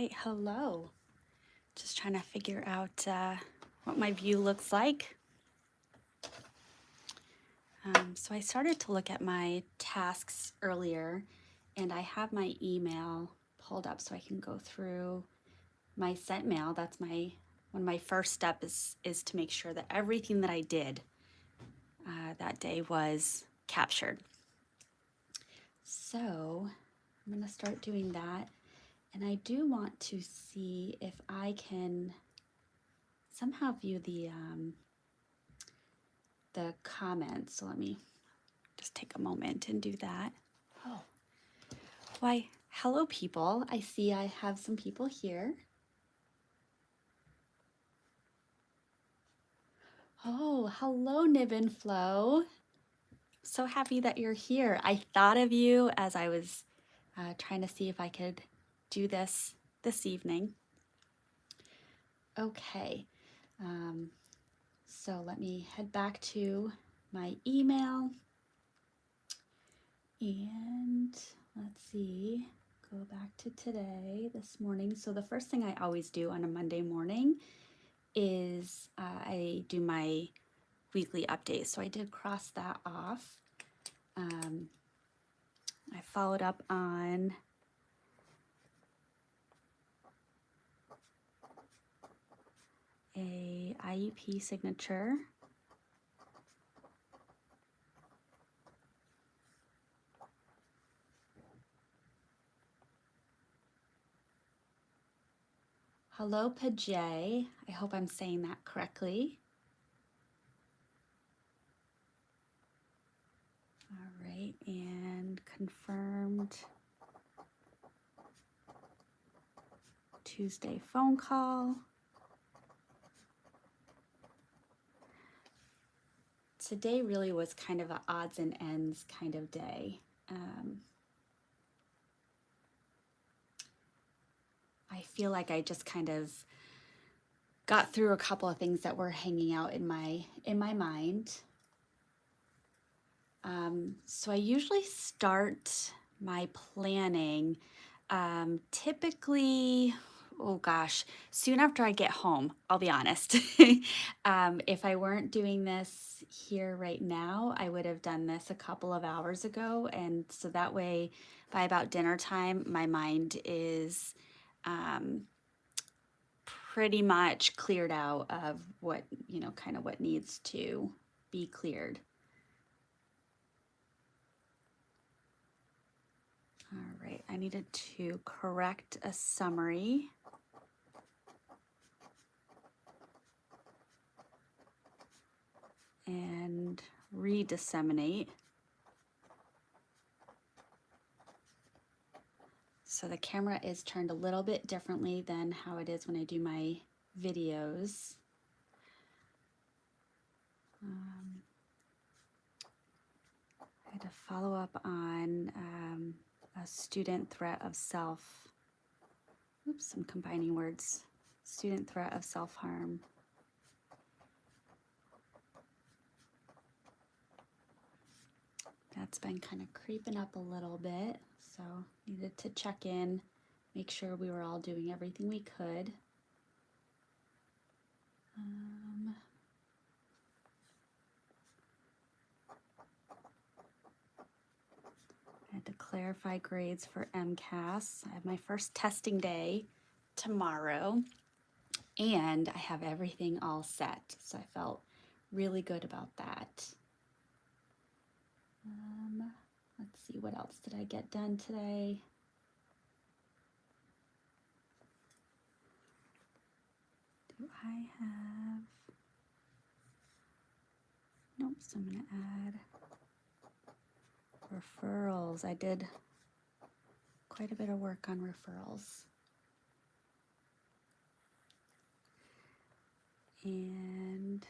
right, hello. Just trying to figure out what my view looks like. So I started to look at my tasks earlier, and I have my email pulled up so I can go through my sent mail. That's one of my first steps is to make sure that everything that I did that day was captured. So I'm gonna start doing that. And I do want to see if I can somehow view the comments. So let me just take a moment and do that. Oh, why, hello people. I see I have some people here. Oh, hello Nib and Flo. So happy that you're here. I thought of you as I was trying to see if I could do this evening. Okay, so let me head back to my email and let's see, go back to today, this morning. So the first thing I always do on a Monday morning is I do my weekly update. So I did cross that off. I followed up on a IEP signature. Hello, Pajay. I hope I'm saying that correctly. All right, and confirmed Tuesday phone call. Today really was kind of an odds and ends kind of day. I feel like I just kind of got through a couple of things that were hanging out in my mind. So I usually start my planning typically, oh gosh, soon after I get home, I'll be honest. If I weren't doing this here right now, I would have done this a couple of hours ago. And so that way, by about dinner time, my mind is pretty much cleared out of what, kind of what needs to be cleared. All right, I needed to correct a summary. And re-disseminate. So the camera is turned a little bit differently than how it is when I do my videos. I had to follow up on a student threat of self. Oops, I'm combining words. Student threat of self-harm. That's been kind of creeping up a little bit, so needed to check in, make sure we were all doing everything we could. I had to clarify grades for MCAS. I have my first testing day tomorrow, and I have everything all set, so I felt really good about that. Let's see, what else did I get done today? Do I have... Nope, so I'm going to add referrals. I did quite a bit of work on referrals. And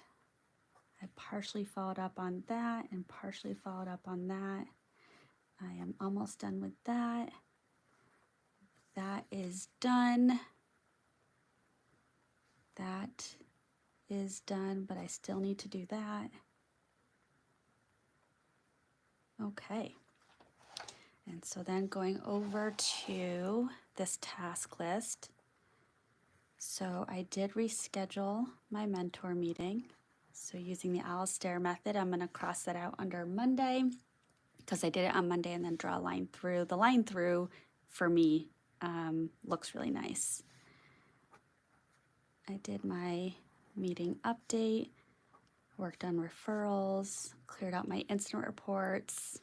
I partially followed up on that and partially followed up on that. I am almost done with that. That is done. That is done, but I still need to do that. Okay. And so then going over to this task list, So I did reschedule my mentor meeting. So using the Alistair method, I'm going to cross that out under Monday because I did it on Monday and then draw a line through. The line through for me looks really nice. I did my meeting update, worked on referrals, cleared out my incident reports,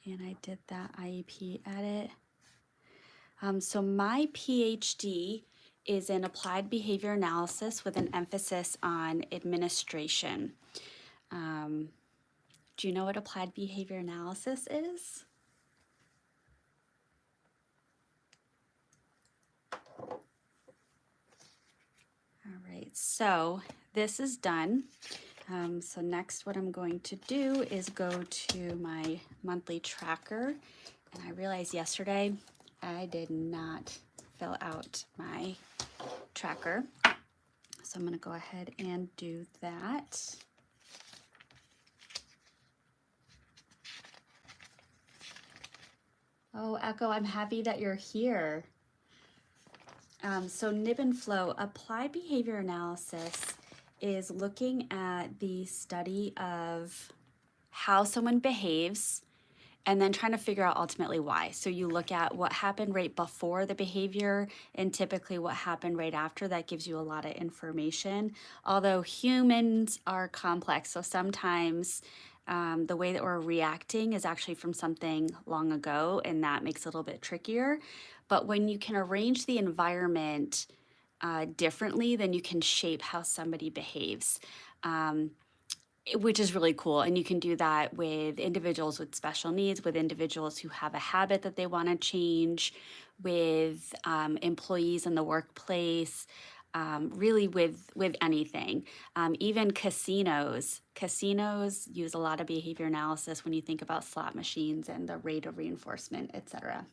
and I did that IEP edit. So my PhD is in applied behavior analysis with an emphasis on administration. Do you know what applied behavior analysis is? All right, so this is done. So next what I'm going to do is go to my monthly tracker. And I realized yesterday I did not fill out my tracker. So I'm going to go ahead and do that. Oh, Echo, I'm happy that you're here. So Nib and Flow, applied behavior analysis is looking at the study of how someone behaves and then trying to figure out ultimately why. So you look at what happened right before the behavior and typically what happened right after. That gives you a lot of information. Although humans are complex, so sometimes the way that we're reacting is actually from something long ago, and that makes it a little bit trickier. But when you can arrange the environment differently, then you can shape how somebody behaves. Which is really cool. And you can do that with individuals with special needs, with individuals who have a habit that they want to change, with employees in the workplace, really with anything. Even casinos. Casinos use a lot of behavior analysis when you think about slot machines and the rate of reinforcement, etc.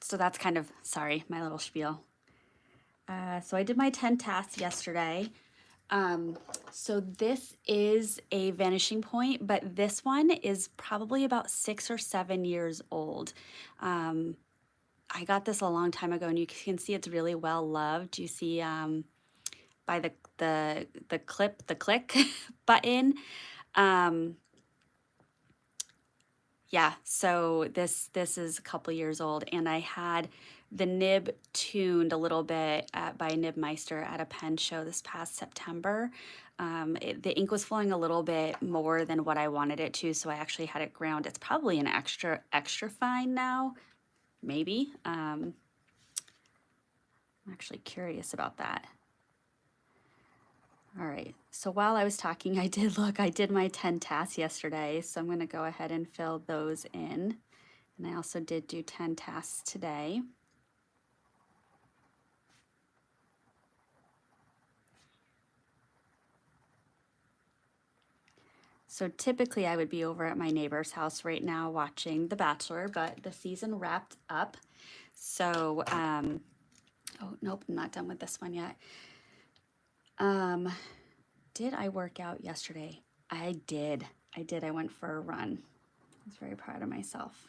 So that's kind of, sorry, my little spiel. So I did my 10 tasks yesterday. So this is a vanishing point, but this one is probably about 6 or 7 years old. I got this a long time ago, and you can see it's really well loved. You see by the click button. Yeah, so this is a couple years old, and I had the nib tuned a little bit by Nibmeister at a pen show this past September. The ink was flowing a little bit more than what I wanted it to, so I actually had it ground. It's probably an extra fine now, maybe. I'm actually curious about that. All right, so while I was talking, I did my 10 tasks yesterday, so I'm going to go ahead and fill those in. And I also did do 10 tasks today. So typically I would be over at my neighbor's house right now watching The Bachelor, but the season wrapped up. So, oh, nope, I'm not done with this one yet. Did I work out yesterday? I did. I went for a run. I was very proud of myself.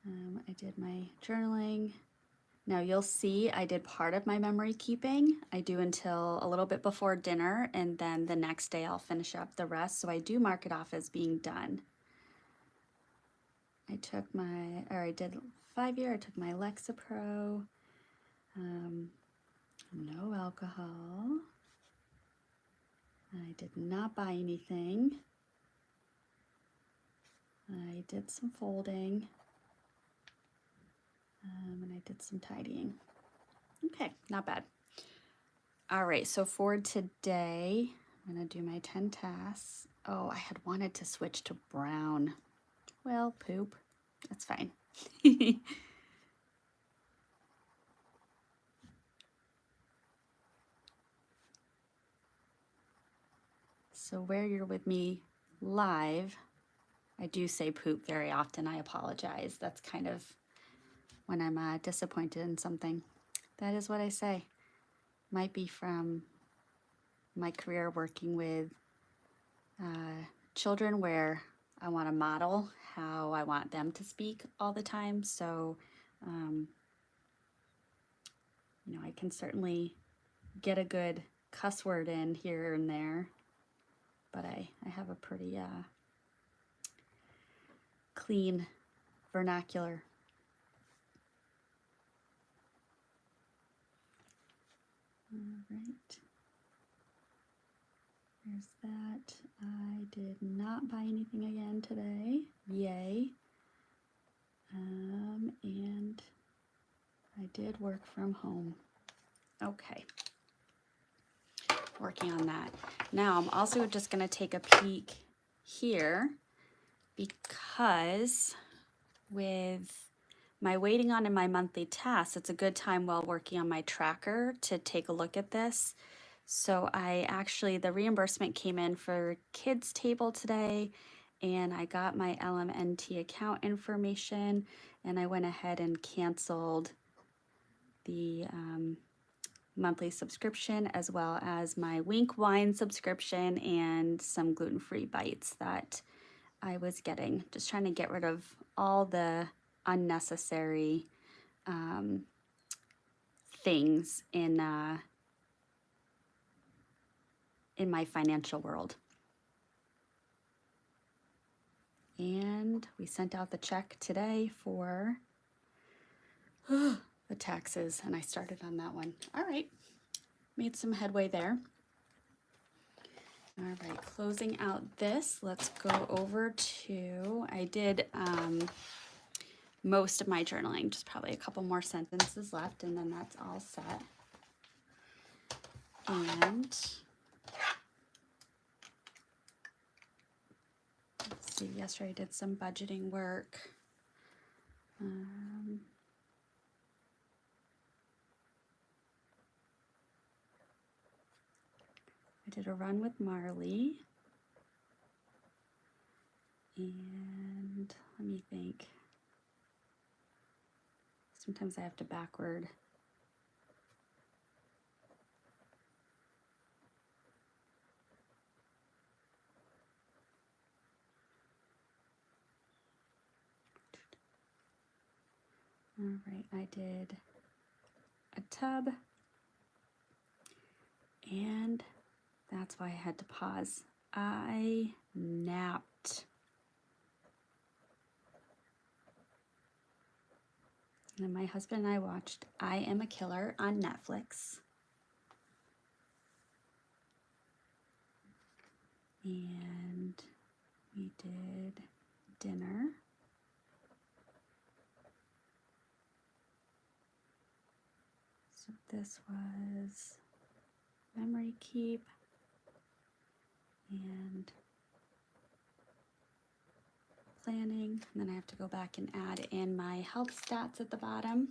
I did my journaling. Now you'll see I did part of my memory keeping. I do until a little bit before dinner, and then the next day I'll finish up the rest. So I do mark it off as being done. I did 5-year, I took my Lexapro, no alcohol. I did not buy anything. I did some folding, and I did some tidying. Okay, not bad. All right, so for today, I'm gonna do my 10 tasks. Oh, I had wanted to switch to brown. Well, poop, that's fine. So where you're with me live, I do say poop very often. I apologize. That's kind of when I'm disappointed in something. That is what I say. Might be from my career working with children where I want to model how I want them to speak all the time. So I can certainly get a good cuss word in here and there, but I have a pretty clean vernacular. All right. There's that. I did not buy anything again today. Yay. And I did work from home. Okay. Working on that. Now I'm also just going to take a peek here because with my waiting on in my monthly tasks, it's a good time while working on my tracker to take a look at this. So the reimbursement came in for kids table today, and I got my LMNT account information, and I went ahead and canceled the monthly subscription, as well as my Wink Wine subscription and some gluten-free bites that I was getting. Just trying to get rid of all the unnecessary things in my financial world. And we sent out the check today for the taxes, and I started on that one. All right, made some headway there. All right, closing out this, let's go over to, I did most of my journaling, just probably a couple more sentences left, and then that's all set. And let's see, yesterday I did some budgeting work. I did a run with Marley. And let me think. Sometimes I have to backward. All right, I did a tub, and that's why I had to pause. I napped. And then my husband and I watched I Am a Killer on Netflix. And we did dinner. So this was memory keep and planning. And then I have to go back and add in my health stats at the bottom.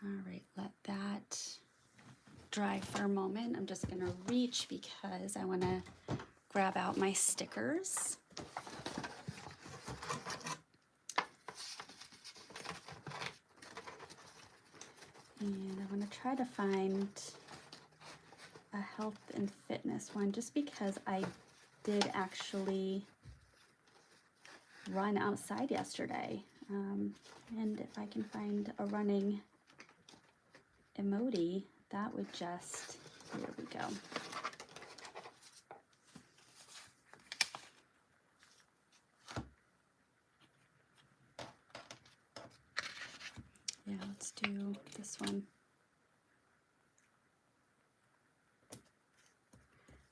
All right, let that dry for a moment. I'm just going to reach because I want to grab out my stickers. And I want to try to find a health and fitness one, just because I did actually run outside yesterday. And if I can find a running emoji, that would just, here we go. Yeah, let's do this one.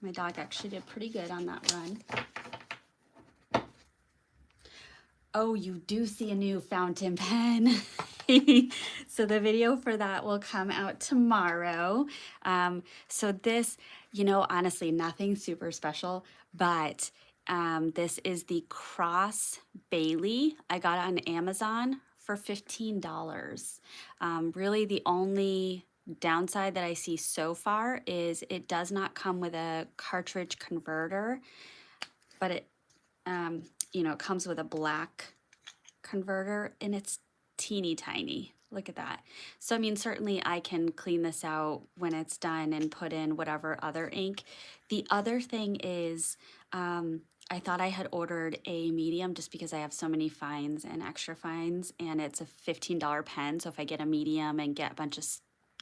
My dog actually did pretty good on that run. Oh, you do see a new fountain pen. So the video for that will come out tomorrow. So this, honestly, nothing super special, but this is the Cross Bailey. I got it on Amazon for $15. Really the only downside that I see so far is it does not come with a cartridge converter, but it, it comes with a black converter, and it's teeny tiny. Look at that. So, certainly I can clean this out when it's done and put in whatever other ink. The other thing is, I thought I had ordered a medium just because I have so many fines and extra fines, and it's a $15 pen. So if I get a medium and get a bunch of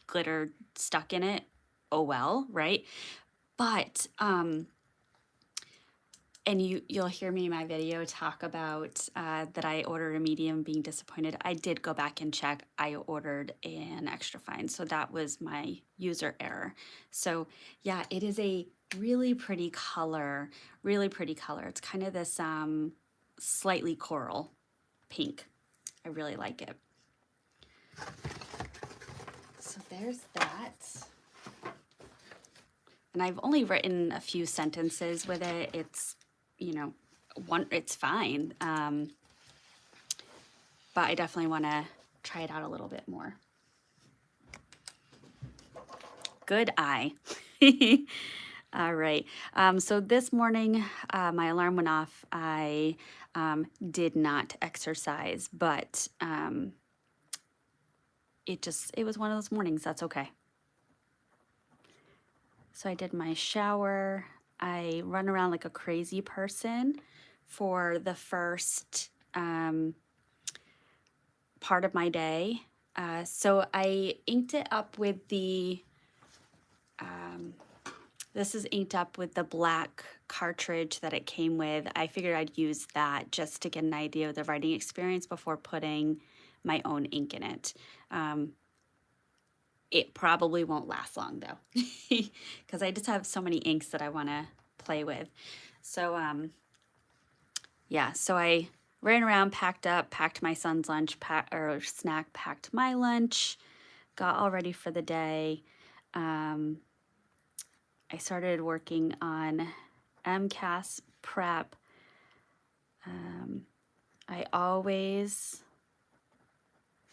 glitter stuck in it, oh well, right? But and you'll hear me in my video talk about that I ordered a medium, being disappointed. I did go back and check. I ordered an extra fine, so that was my user error. So yeah, it is a really pretty color, really pretty color. It's kind of this slightly coral pink. I really like it. So there's that. And I've only written a few sentences with it. It's, you know, it's fine. But I definitely want to try it out a little bit more. Good eye. All right. So this morning, my alarm went off. I did not exercise, but it was one of those mornings. That's okay. So I did my shower. I run around like a crazy person for the first part of my day. So I inked it up with this is inked up with the black cartridge that it came with. I figured I'd use that just to get an idea of the writing experience before putting my own ink in it. It probably won't last long though, because I just have so many inks that I want to play with. So yeah, so I ran around, packed up, packed my son's lunch or snack, packed my lunch, got all ready for the day. I started working on MCAS prep. I always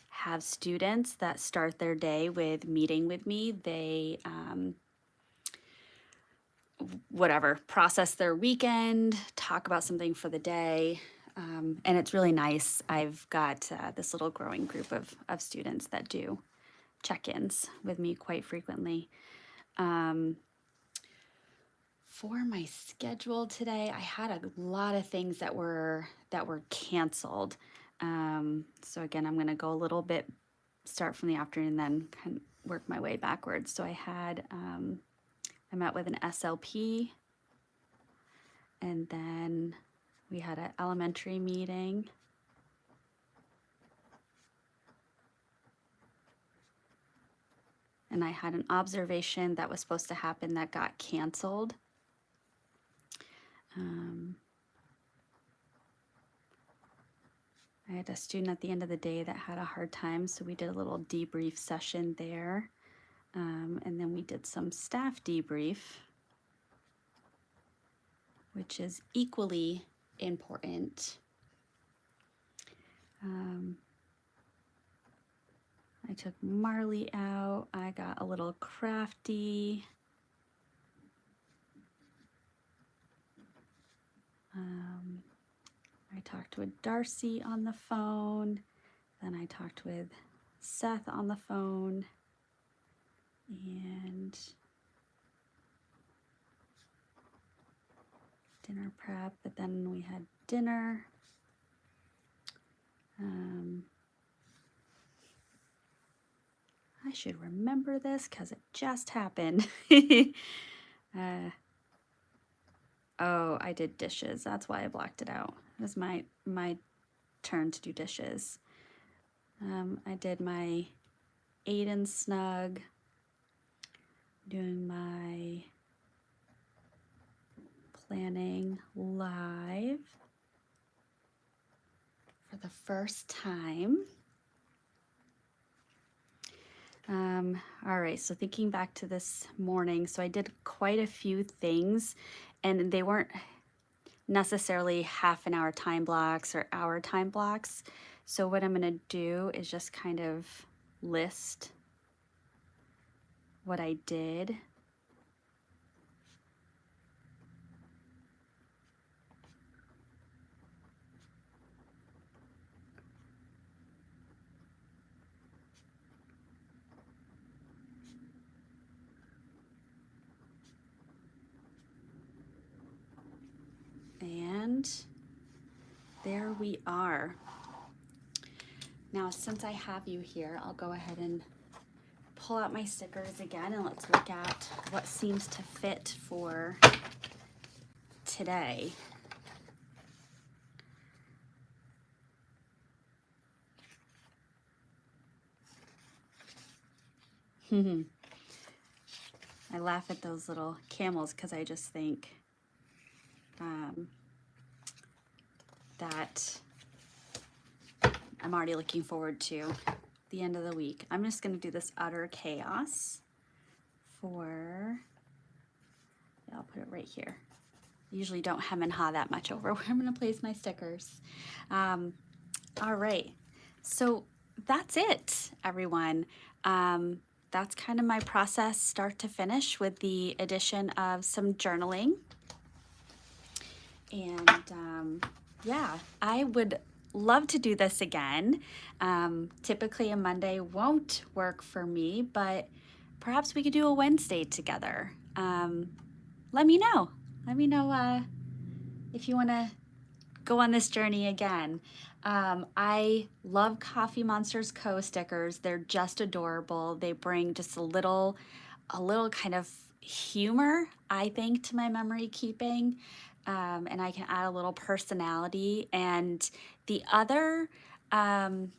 have students that start their day with meeting with me. They process their weekend, talk about something for the day, and it's really nice. I've got this little growing group of students that do check-ins with me quite frequently. For my schedule today, I had a lot of things that were canceled. So again, I'm going to go a little bit, start from the afternoon, then kind of work my way backwards. So I had, I met with an SLP, and then we had an elementary meeting. And I had an observation that was supposed to happen that got canceled. I had a student at the end of the day that had a hard time, so we did a little debrief session there. And then we did some staff debrief, which is equally important. I took Marley out. I got a little crafty. I talked with Darcy on the phone. Then I talked with Seth on the phone. And dinner prep, but then we had dinner. I should remember this because it just happened. Oh, I did dishes. That's why I blocked it out. It was my turn to do dishes. I did my Aiden Snug, doing my planning live for the first time. All right, so thinking back to this morning, so I did quite a few things, and they weren't necessarily half an hour time blocks or hour time blocks. So what I'm gonna do is just kind of list what I did. And there we are. Now, since I have you here, I'll go ahead and pull out my stickers again, and let's look at what seems to fit for today. I laugh at those little camels because I just think that I'm already looking forward to the end of the week. I'm just going to do this utter chaos for, yeah, I'll put it right here. I usually don't hem and haw that much over where I'm going to place my stickers. All right, so that's it, everyone. That's kind of my process start to finish with the addition of some journaling. And yeah, I would love to do this again. Typically a Monday won't work for me, but perhaps we could do a Wednesday together. Let me know. Let me know if you want to go on this journey again. I love Coffee Monsters Co. stickers. They're just adorable. They bring just a little kind of humor, I think, to my memory keeping. And I can add a little personality. And the other brand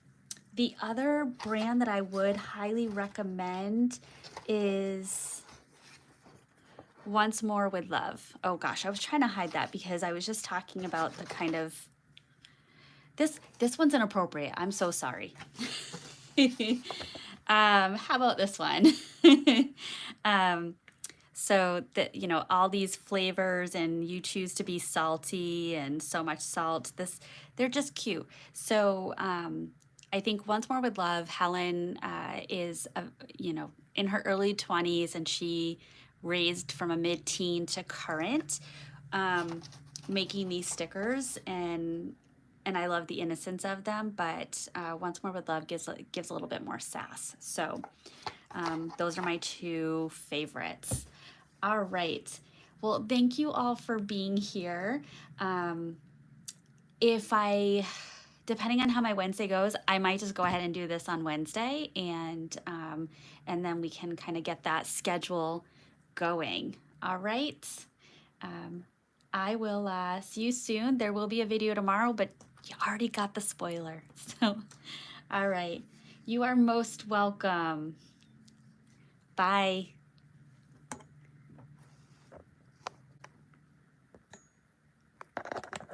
that I would highly recommend is Once More with Love. Oh gosh, I was trying to hide that because I was just talking about the kind of, this one's inappropriate. I'm so sorry. How about this one? So that, you know, all these flavors, and you choose to be salty and so much salt. They're just cute. So I think Once More with Love, Helen is, you know, in her early 20s, and she raised from a mid-teen to current, making these stickers, and I love the innocence of them, but Once More with Love gives a little bit more sass. So those are my two favorites. All right. Well, thank you all for being here. Depending on how my Wednesday goes, I might just go ahead and do this on Wednesday, and then we can kind of get that schedule going. All right. I will see you soon. There will be a video tomorrow, but you already got the spoiler. So, all right. You are most welcome. Bye.